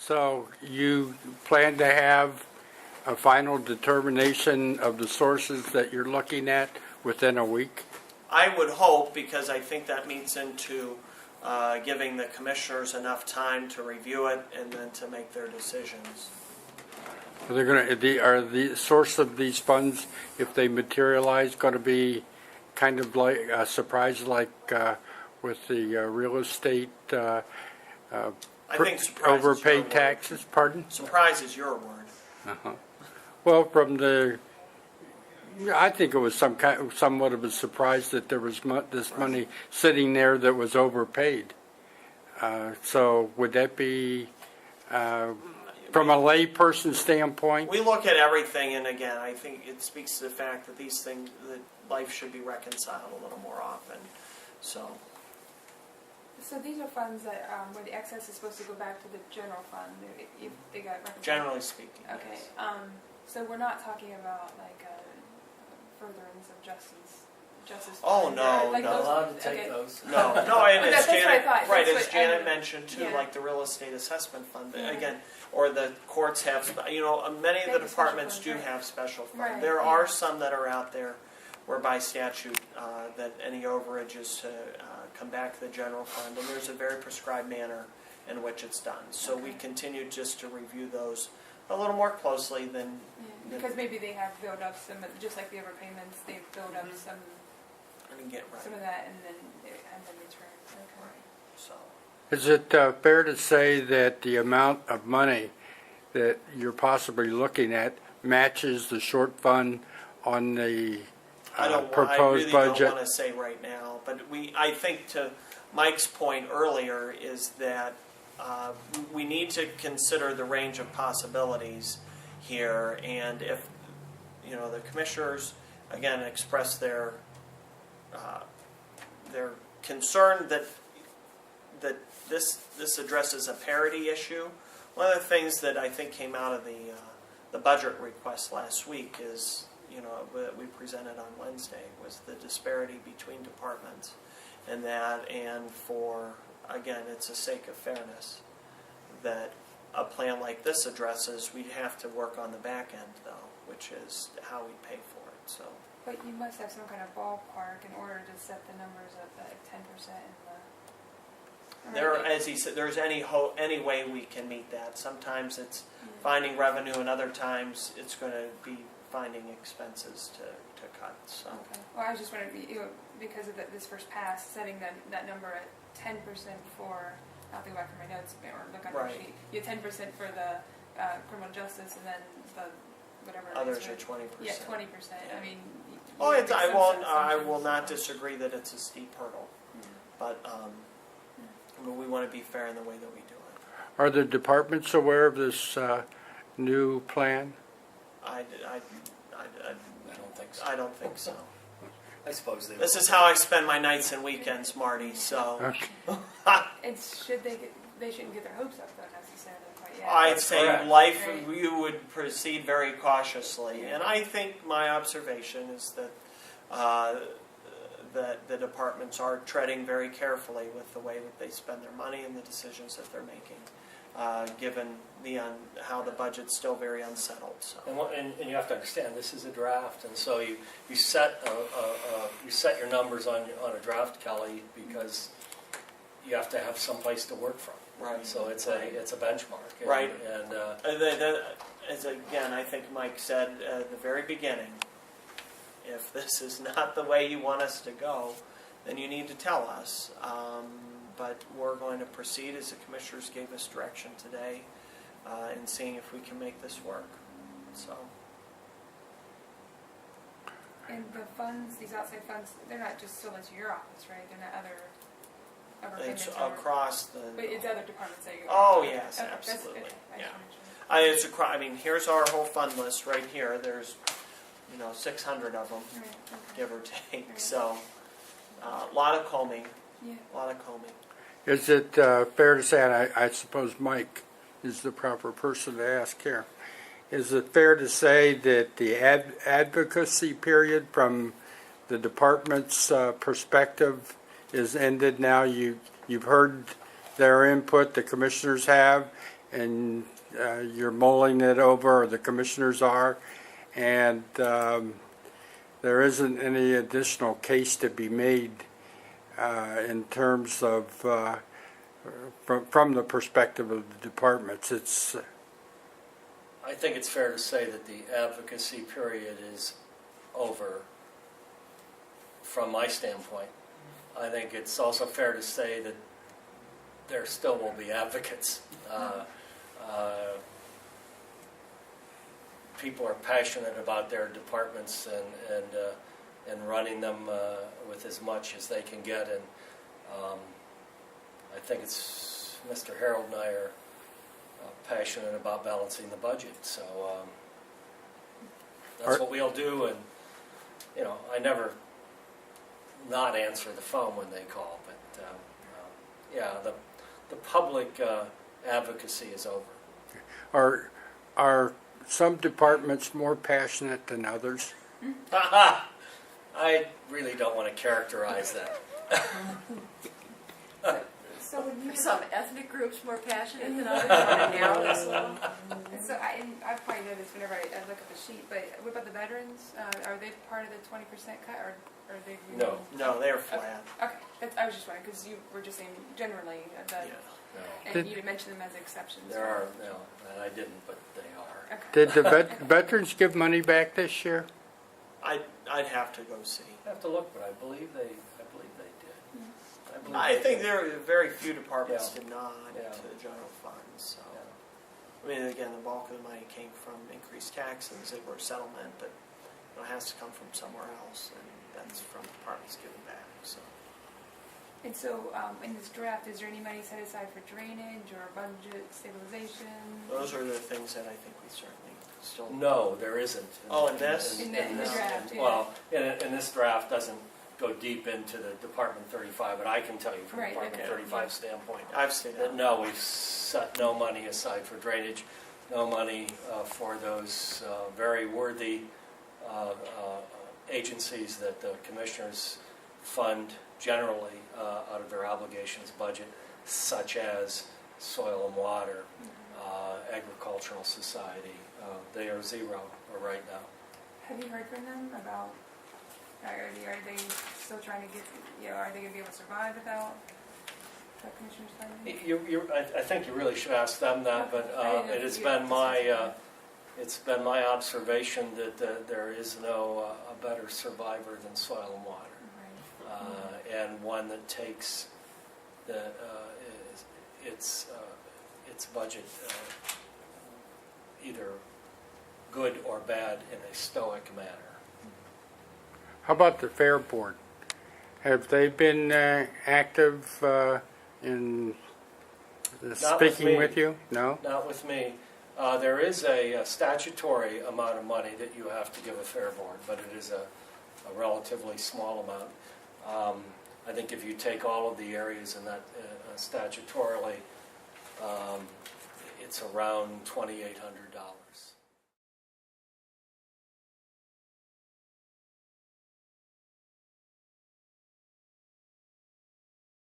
So you plan to have a final determination of the sources that you're looking at within a week? I would hope, because I think that means into giving the commissioners enough time to review it and then to make their decisions. Are the source of these funds, if they materialize, going to be kind of like a surprise, like with the real estate I think surprise is overpaid your word. taxes? Pardon? Surprise is your word. Uh-huh. Well, I think it was somewhat of a surprise that there was this money sitting there that was overpaid. So would that be, from a lay person standpoint? We look at everything, and again, I think it speaks to the fact that these things, that life should be reconciled a little more often. So these are funds that, where the excess is supposed to go back to the general fund. They got reconciled. generally speaking, Okay. yes. So we're not talking about like furtherance of justice. Oh, fund, no, or, like no. those- Allowed to take okay. those. No, and But as that's what I Janet, thought. right, That's as what Janet I- mentioned too, yeah. like the real estate assessment fund, Yeah. again, or the courts have, many of They the have special departments funds, do right. have special funds. Right, There yeah. are some that are out there where by statute, that any overage is to come back to the general fund, and there's a very prescribed manner in which it's done. So we Okay. continue just to review those a little more closely than. Yeah, because maybe they have built up some, just like the overpayments, they've built up some I mean, get right. of that, and then it had been returned. Okay. So. Is it fair to say that the amount of money that you're possibly looking at matches the short fund on the I proposed really budget? don't want to say right now, but I think to Mike's point earlier is that we need to consider the range of possibilities here, and if the commissioners again express their concern that this addresses a parity issue. One of the things that I think came out of the budget request last week is, that we presented on Wednesday, was the disparity between departments, and for, again, it's a sake of fairness that a plan like this addresses. We'd have to work on the back end though, which is how we pay for it. So. But you must have some kind of ballpark in order to set the numbers at like 10% in the. There, as he said, there's any way we can meet that. Sometimes it's finding revenue, and other times it's going to be finding expenses to cut. So. Okay. Well, I was just wondering, because of this first pass, setting that number at 10% for. I'll think back from my notes or look on your Right. sheet. You have 10% for the criminal justice, and then the whatever. Others it are is, 20%. Yeah, 20%. I mean. Oh, you it's, make I some won't. I assumptions, will not so. disagree that it's a steep hurdle, but we want to be fair in the way that we do it. Are the departments aware of this new plan? I don't think so. I don't think so. I suppose they. This is how I spend my nights and weekends, Marty. So Okay. They shouldn't get their hopes up though necessarily quite yet. I'd That's say correct. life. Right. You would proceed very cautiously, and I think my observation is that that the departments are treading very carefully with the way that they spend their money and the decisions that they're making, given how the budget's still very unsettled. So. And you have to understand, this is a draft, and so you set your numbers on a draft, Kelly, because you have to have some place to work from. Right. So it's a benchmark. And, Right. And As again, I think Mike said at the very beginning, if this is not the way you want us to go, then you need to tell us. But we're going to proceed as the commissioners gave us direction today in seeing if we can make this work. So. And the funds, these outside funds, they're not just still into your office, right? They're not other It's payments or- across the. But it's other departments that you're. Oh yes, Okay, that's absolutely. okay. I Yeah. just wanted to make sure. I mean, here's our whole fund list right here. There's, 600 of them, Right, okay. give or take. Right. So, a lot of combing. Yeah. A lot of combing. Is it fair to say, and I suppose Mike is the proper person to ask here, is it fair to say that the advocacy period from the department's perspective is ended now? You've heard their input, the commissioners have, and you're mulling it over, or the commissioners are, and there isn't any additional case to be made in terms of from the perspective of the departments. It's I think it's fair to say that the advocacy period is over from my standpoint. I think it's also fair to say that there still will be advocates. People are passionate about their departments and running them with as much as they can get. And I think it's Mr. Harold and I are passionate about balancing the budget. So that's what we'll do. And I never not answer the phone when they call, but yeah, the public advocacy is over. are some departments more passionate than others? I really don't want to characterize that. So when you Some ethnic groups more passionate than others on a narrow as well. So I probably know this whenever I look at the sheet, but what about the veterans? Are they part of the 20% cut, or are they? No. No, they're flat. Okay, I was just wondering because you were just saying generally that, Yeah. No. and you mentioned them as exceptions. There are, no, and I didn't, but they are. Okay. Did the veterans give money back this year? I'd have to go see. I have to look, but I believe they did. I think there are very few departments Yeah. did not Yeah. to the general fund. So, Yeah. I mean, again, the bulk of the money came from increased taxes that were settlement, but it has to come from somewhere else, and that's from departments giving back. So, And so in this draft, is there any money set aside for drainage or budget stabilization? those are the things that I think we certainly still. No, there isn't. Oh, in this? In the draft, yeah. Well, in this draft doesn't go deep into the Department 35, but I can tell you from Right, Department okay. 35 standpoint I've seen that that. no, we've set no money aside for drainage, no money for those very worthy agencies that the commissioners fund generally out of their obligations budget, such as Soil and Water, Agricultural Society. They are zero right now. Have you heard from them about? Are they still trying to get? Are they going to be able to survive without the commissioner's funding? I think you really should ask them that, but it has been my observation that there is no a better survivor than Soil and Water, and one that takes its budget either good or bad in a stoic manner. How about the Fair Board? Have they been active in speaking with you? No? Not with me. There is a statutory amount of money that you have to give a fair board, but it is a relatively small amount. I think if you take all of the areas in that statutorily, it's around $2,800.